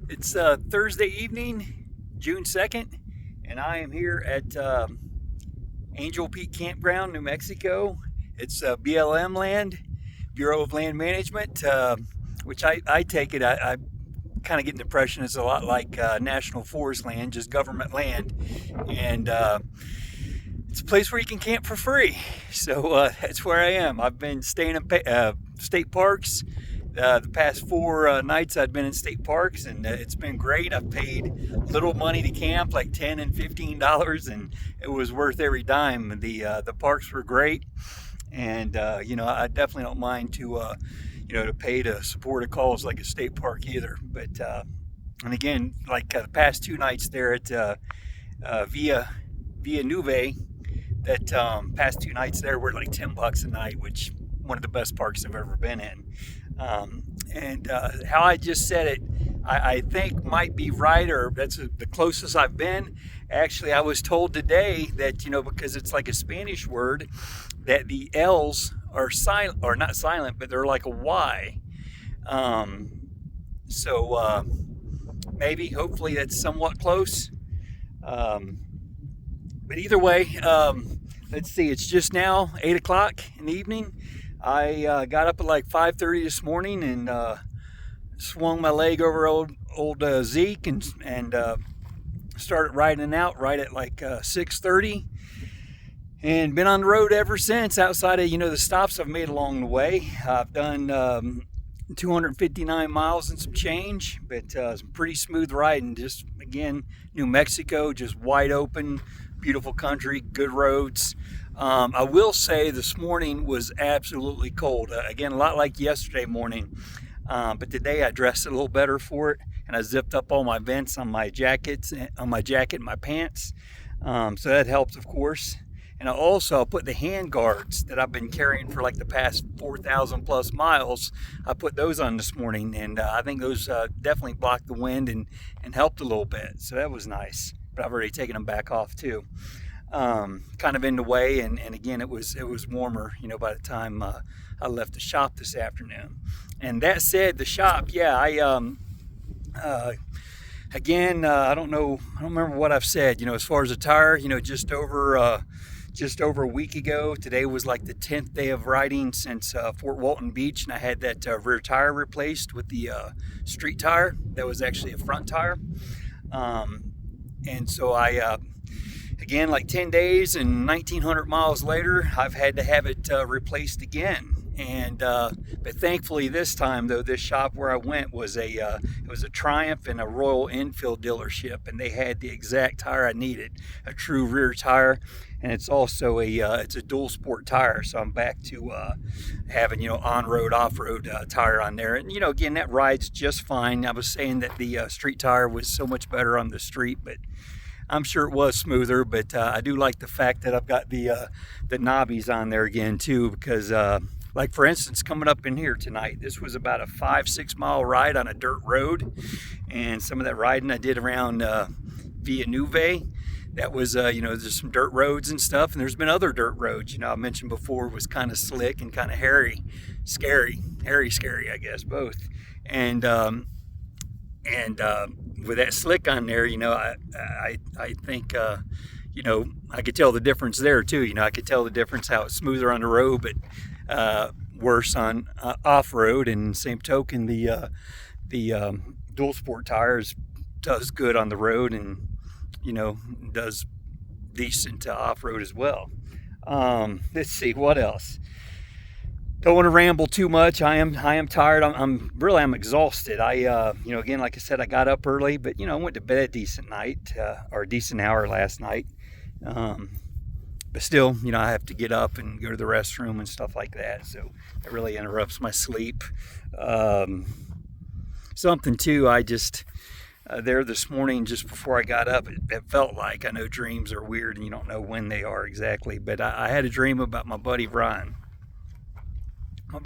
It's Thursday evening, June 2nd, and I am here at Angel Peak Campground, New Mexico. It's BLM land, Bureau of Land Management, which I take it, I kind of get the impression it's a lot like National Forest land, just government land. And it's a place where you can camp for free. So that's where I am. I've been staying in state parks. The past four nights I've been in state parks, and it's been great. I've paid little money to camp, like $10 and $15, and it was worth every dime. The parks were great, and I definitely don't mind to pay to support a cause like a state park either. But and again, like the past two nights there at Via Nuve, that past two nights there were like $10 a night, which one of the best parks I've ever been in. And how I just said it, I think might be right, or that's the closest I've been. Actually, I was told today that, because it's like a Spanish word, that the L's are silent, or not silent, but they're like a Y. So maybe, hopefully, that's somewhat close. But either way, let's see. It's just now 8 o'clock in the evening. I got up at like 5:30 this morning and swung my leg over old Zeke and started riding out right at like 6:30, and been on the road ever since. Outside of the stops I've made along the way, I've done 259 miles and some change, but some pretty smooth riding. Just again, New Mexico, just wide open, beautiful country, good roads. I will say this morning was absolutely cold. Again, a lot like yesterday morning, but today I dressed a little better for it, and I zipped up all my vents on my jacket and my pants. So that helped, of course. And I also put the hand guards that I've been carrying for like the past 4,000 plus miles. I put those on this morning, and I think those definitely blocked the wind and helped a little bit. So that was nice. But I've already taken them back off too. Kind of in the way, and again, it was warmer, by the time I left the shop this afternoon. And that said, the shop, yeah, again, I don't remember what I've said, as far as a tire, just over a week ago. Today was like the 10th day of riding since Fort Walton Beach, and I had that rear tire replaced with the street tire that was actually a front tire. And so again, like 10 days and 1,900 miles later, I've had to have it replaced again. And but thankfully this time, though, this shop where I went was it was a Triumph and a Royal Enfield dealership, and they had the exact tire I needed, a true rear tire, and it's also it's a dual sport tire. So I'm back to having on-road, off-road tire on there, and again, that rides just fine. I was saying that the street tire was so much better on the street, but I'm sure it was smoother. But I do like the fact that I've got the knobbies on there again too, because like for instance, coming up in here tonight, this was about a 5-6 mile ride on a dirt road, and some of that riding I did around Via Nuve. That was there's some dirt roads and stuff, and there's been other dirt roads. I mentioned before was kind of slick and kind of hairy, scary, I guess, both. And with that slick on there, I think I could tell the difference there too. I could tell the difference how it's smoother on the road, but worse on off-road. And same token, the dual sport tires does good on the road, and does decent off-road as well. Let's see what else. Don't want to ramble too much. I am tired. I'm exhausted. Again, like I said, I got up early, but I went to bed a decent night, or a decent hour last night. But still, I have to get up and go to the restroom and stuff like that. So it really interrupts my sleep. Something too, I just there this morning, just before I got up, it felt like, I know dreams are weird and you don't know when they are exactly, but I had a dream about my buddy Ron. I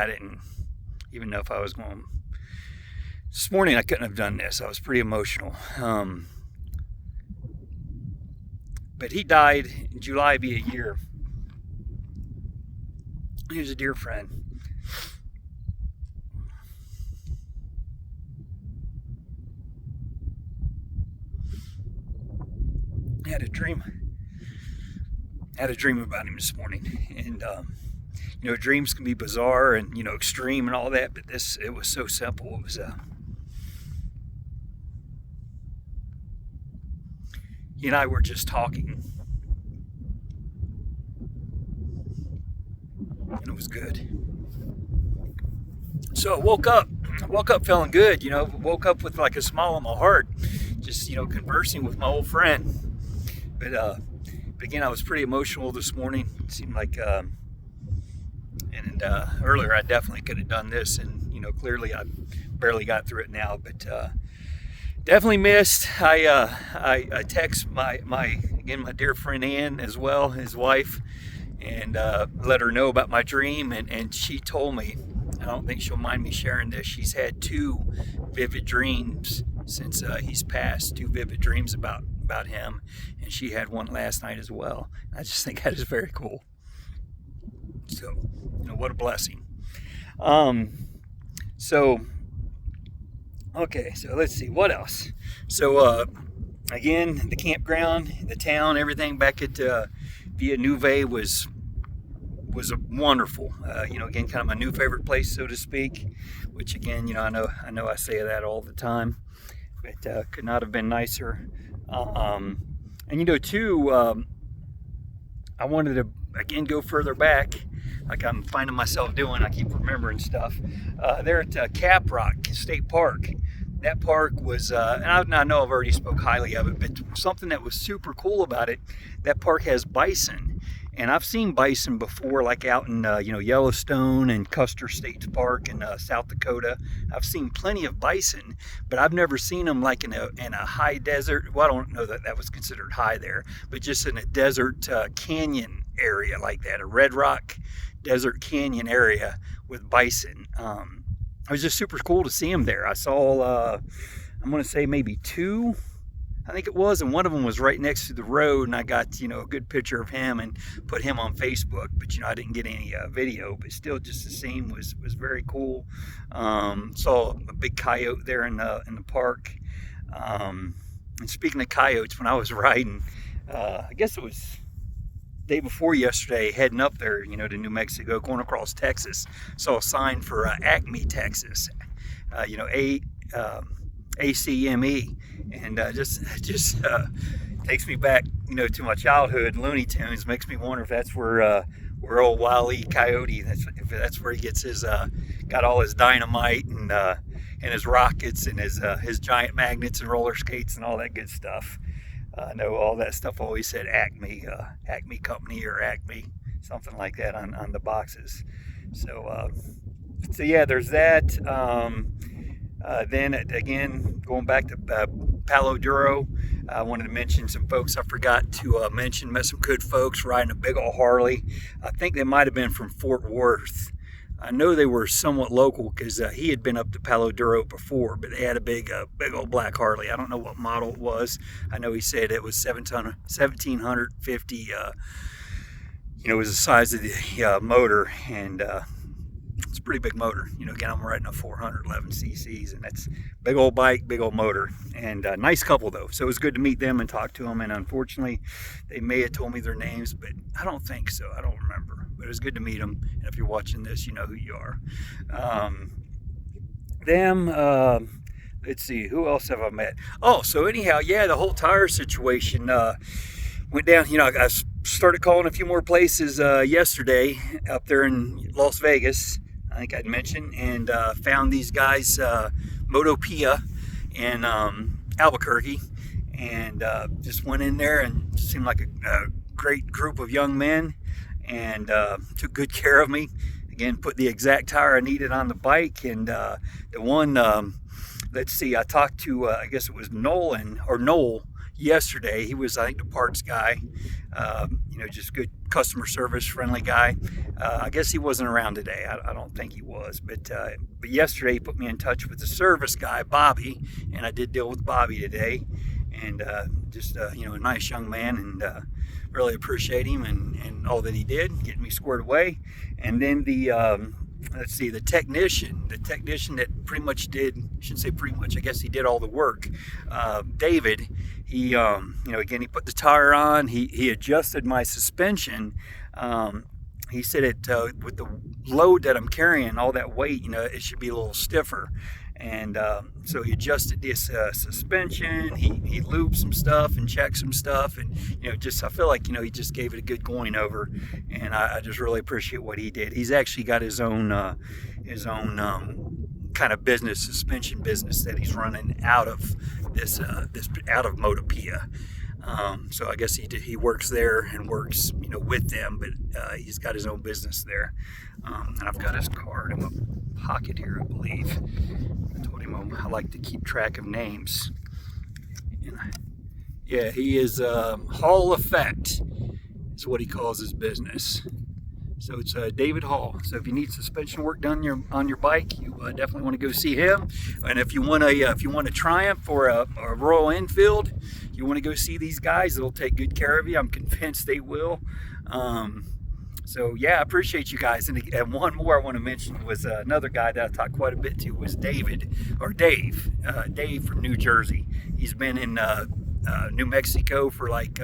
didn't even know if I was going. This morning I couldn't have done this. I was pretty emotional. But he died in July, be a year. He was a dear friend. had a dream. Had a dream about him this morning, and dreams can be bizarre and extreme and all that, but it was so simple. It was he and I were just talking, and it was good. So I woke up feeling good. Woke up with like a smile on my heart, just conversing with my old friend. But again, I was pretty emotional this morning. It seemed like, earlier I definitely could have done this, and clearly I barely got through it now. But definitely missed. I text my dear friend Ann as well, his wife, and let her know about my dream, and she told me, I don't think she'll mind me sharing this, she's had 2 vivid dreams since he's passed. 2 vivid dreams about him, and she had one last night as well. I just think that is very cool. So what a blessing. Okay, so let's see what else. So again, the campground, the town, everything back at Villa Nuve was wonderful. Again, kind of my new favorite place, so to speak, which again, I know I say that all the time, but could not have been nicer. And too, I wanted to again go further back, like I'm finding myself doing. I keep remembering stuff. There at Cap Rock State Park. That park was, and I know I've already spoke highly of it, but something that was super cool about it, that park has bison. And I've seen bison before, like out in Yellowstone and Custer State Park in South Dakota. I've seen plenty of bison, but I've never seen them like in a high desert. Well, I don't know that was considered high there, but just in a desert canyon area like that, a Red Rock desert canyon area with bison. It was just super cool to see them there. I saw, I'm going to say maybe 2. I think it was, and one of them was right next to the road, and I got, a good picture of him and put him on Facebook, but, I didn't get any video, but still just the scene was very cool. Saw a big coyote there in the park. And speaking of coyotes, when I was riding, I guess it was day before yesterday, heading up there, to New Mexico, going across Texas, saw a sign for Acme, Texas, ACME, and just takes me back, to my childhood. Looney Tunes makes me wonder if that's where old Wile E. Coyote, if that's where he gets his got all his dynamite and his rockets and his giant magnets and roller skates and all that good stuff. I know all that stuff always said Acme Company or Acme, something like that on the boxes. So yeah, there's that. Then again, going back to Palo Duro, I wanted to mention some folks I forgot to mention. Met some good folks riding a big old Harley. I think they might have been from Fort Worth. I know they were somewhat local because he had been up to Palo Duro before, but they had a big old black Harley. I don't know what model it was. I know he said it was 1750. It was the size of the motor, and it's a pretty big motor. Again, I'm riding a 411 cc's, and that's big old bike, big old motor, and a nice couple though. So it was good to meet them and talk to them. And unfortunately, they may have told me their names, but I don't think so. I don't remember. But it was good to meet them. And if you're watching this, you know who you are. Let's see, who else have I met? Oh, so anyhow, yeah, the whole tire situation went down. I started calling a few more places yesterday up there in Las Vegas, I think I'd mentioned, and found these guys, Motopia in Albuquerque, and just went in there, and it seemed like a great group of young men, and took good care of me. Again, put the exact tire I needed on the bike, and the one, let's see, I talked to, I guess it was Noel yesterday. He was, I think, the parts guy, just good customer service, friendly guy. I guess he wasn't around today. I don't think he was, but yesterday he put me in touch with the service guy, Bobby, and I did deal with Bobby today, and just a nice young man, and really appreciate him and all that he did, getting me squared away. And then the let's see, the technician that pretty much did, I shouldn't say pretty much, I guess he did all the work, David, He, again, he put the tire on. He adjusted my suspension. He said it with the load that I'm carrying, all that weight, it should be a little stiffer. And so he adjusted this suspension. He lubed some stuff and checked some stuff, and I feel like he just gave it a good going over. And I just really appreciate what he did. He's actually got his own kind of business, suspension business, that he's running out of out of Motopia. So I guess he works there and works with them, but he's got his own business there. And I've got his card in my pocket here, I believe. I told him I like to keep track of names. And yeah, he is Hall Effect is what he calls his business. So it's David Hall. So if you need suspension work done on your bike, you definitely want to go see him. And if you want a Triumph or a Royal Enfield, you want to go see these guys. They'll take good care of you. I'm convinced they will. So yeah, I appreciate you guys. And one more I want to mention was another guy that I talked quite a bit to was Dave from New Jersey. He's been in New Mexico for like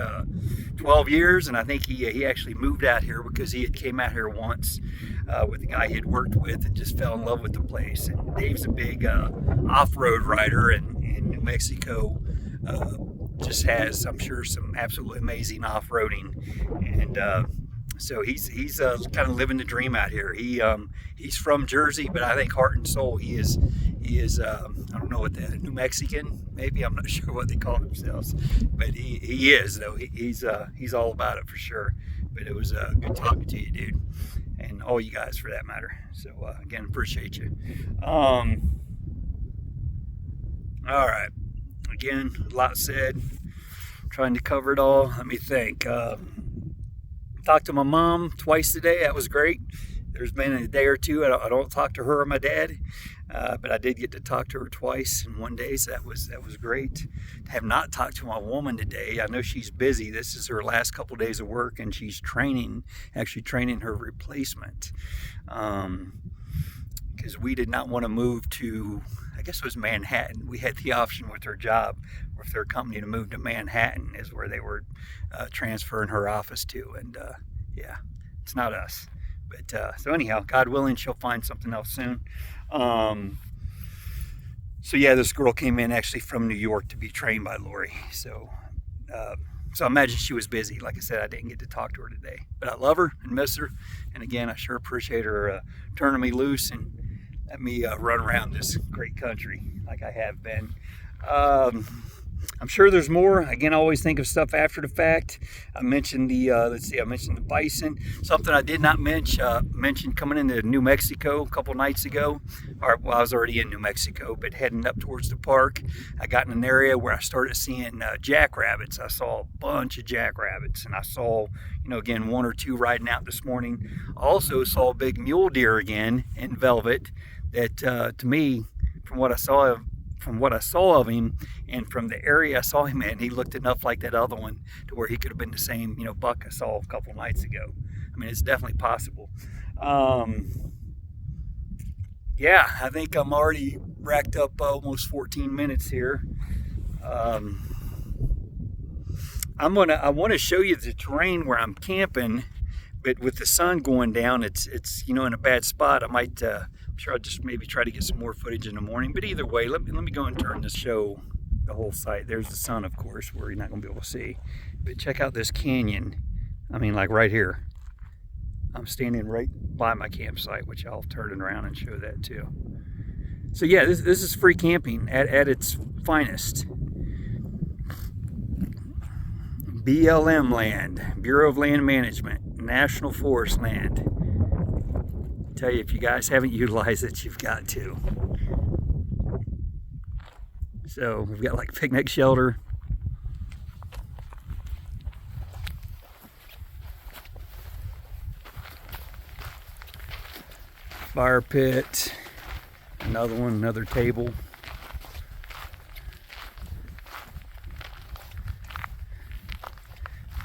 12 years, and I think he actually moved out here because he had came out here once with a guy he had worked with and just fell in love with the place. And Dave's a big off-road rider, and New Mexico just has, I'm sure, some absolutely amazing off-roading. And so he's kind of living the dream out here. He's from Jersey, but I think heart and soul he is I don't know what New Mexican, maybe, I'm not sure what they call themselves, but he is though. He's all about it for sure. But it was good talking to you, dude, and all you guys for that matter. So again, appreciate you. All right, again, a lot said. Trying to cover it all. Let me think. Talked to my mom twice today. That was great. There's been a day or two I don't talk to her or my dad, but I did get to talk to her twice in one day, so that was great. I have not talked to my woman today. I know she's busy. This is her last couple days of work, and she's actually training her replacement, because we did not want to move to, I guess it was Manhattan. We had the option with her job, with their company, to move to Manhattan, is where they were transferring her office to. And yeah, it's not us. But so anyhow, God willing, she'll find something else soon. So yeah, this girl came in actually from New York to be trained by Lori. So I imagine she was busy. Like I said, I didn't get to talk to her today, but I love her and miss her. And again, I sure appreciate her turning me loose and let me run around this great country like I have been. I'm sure there's more. Again, I always think of stuff after the fact. I mentioned I mentioned the bison. Something I did not mention coming into New Mexico a couple nights ago. I was already in New Mexico, but heading up towards the park, I got in an area where I started seeing jackrabbits. I saw a bunch of jackrabbits, and I saw, again, one or two riding out this morning. I also saw a big mule deer again in velvet that, to me, from what I saw of him and from the area I saw him in, he looked enough like that other one to where he could have been the same, buck I saw a couple nights ago. I mean, it's definitely possible. Yeah, I think I'm already racked up almost 14 minutes here. I want to show you the terrain where I'm camping, but with the sun going down, it's in a bad spot. I might, I'm sure I'll just maybe try to get some more footage in the morning. But either way, let me go and turn this, show the whole site. There's the sun, of course, where you're not going to be able to see. But check out this canyon. I mean, like right here. I'm standing right by my campsite, which I'll turn it around and show that too. So yeah, this is free camping at its finest. BLM land, Bureau of Land Management, National Forest land. I tell you, if you guys haven't utilized it, you've got to. So we've got like picnic shelter. Fire pit, another one, another table.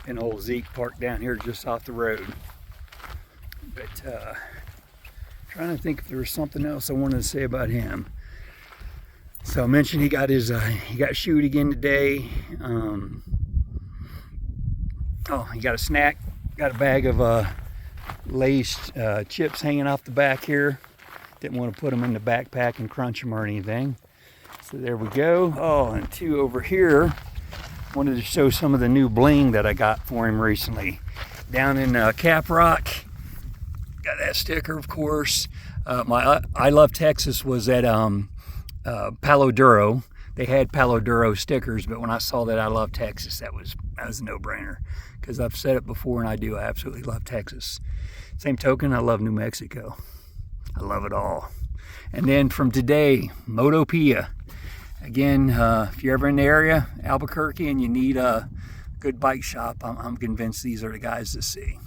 And old Zeke parked down here just off the road. But trying to think if there was something else I wanted to say about him. So I mentioned he got his he got shoot again today. Oh, he got a snack. Got a bag of Lay's chips hanging off the back here. Didn't want to put them in the backpack and crunch them or anything. So there we go. Oh, and two over here. Wanted to show some of the new bling that I got for him recently. Down in Cap Rock. Got that sticker, of course. My I Love Texas was at Palo Duro. They had Palo Duro stickers, but when I saw that I Love Texas, that was a no-brainer. Because I've said it before, and I do. I absolutely love Texas. Same token, I love New Mexico. I love it all. And then from today, Motopia. Again, if you're ever in the area, Albuquerque, and you need a good bike shop, I'm convinced these are the guys to see.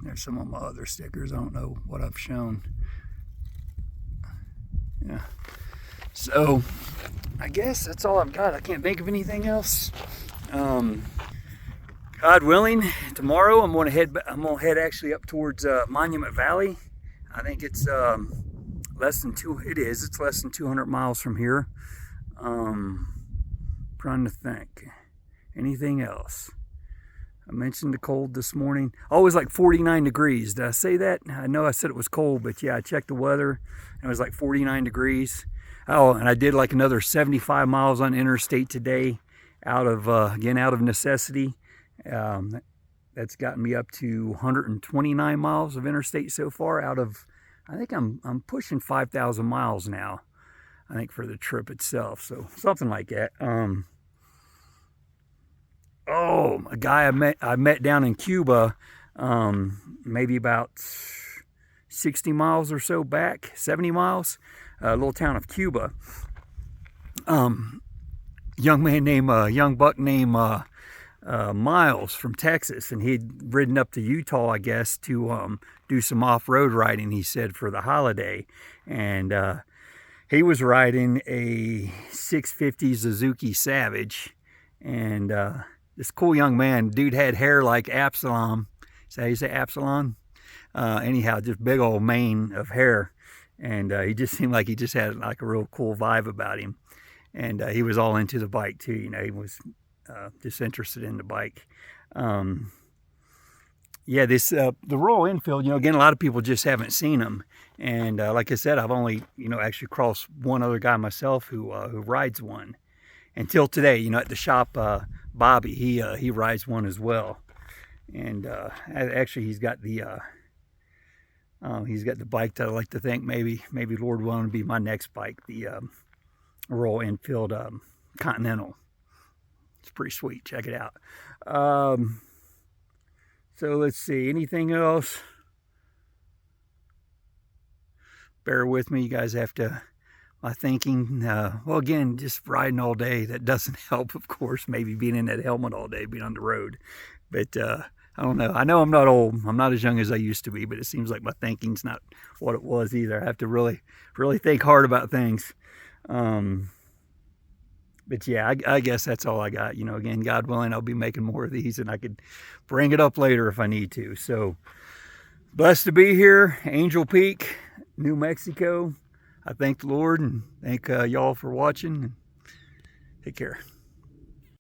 There's some of my other stickers. I don't know what I've shown. Yeah. So, I guess that's all I've got. I can't think of anything else. God willing, tomorrow I'm gonna head actually up towards Monument Valley. I think it's less than 200 miles from here. Trying to think. Anything else? I mentioned the cold this morning. Always like 49 degrees. Did I say that? I know I said it was cold, but yeah, I checked the weather and it was like 49 degrees. Oh, and I did like another 75 miles on interstate today out of, again, out of necessity. That's gotten me up to 129 miles of interstate so far out of, I think I'm pushing 5,000 miles now, I think, for the trip itself. So something like that. Oh, a guy I met down in Cuba, maybe about 60 miles or so back, 70 miles, a little town of Cuba. Young buck named Miles from Texas, and he'd ridden up to Utah, I guess, to do some off-road riding, he said, for the holiday. And he was riding a 650 Suzuki Savage, and this cool young man, dude had hair like Absalom. Is that how you say Absalom? Anyhow, just big old mane of hair. And he just seemed like he just had like a real cool vibe about him. And he was all into the bike too. You know, he was just interested in the bike. Yeah, this the Royal Enfield, you know, again, a lot of people just haven't seen them. And like I said, I've only, you know, actually crossed one other guy myself who rides one. Until today, you know, at the shop, Bobby, he rides one as well. And actually, he's got the bike that I like to think maybe Lord willing to be my next bike, the Royal Enfield Continental. It's pretty sweet. Check it out. So let's see. Anything else? Bear with me. You guys have to. My thinking. Well, again, just riding all day. That doesn't help, of course. Maybe being in that helmet all day, being on the road. But I don't know. I know I'm not old. I'm not as young as I used to be. But it seems like my thinking's not what it was either. I have to really think hard about things. But yeah, I guess that's all I got. You know, again, God willing, I'll be making more of these, and I could bring it up later if I need to. So, blessed to be here, Angel Peak, New Mexico. I thank the Lord and thank y'all for watching. Take care.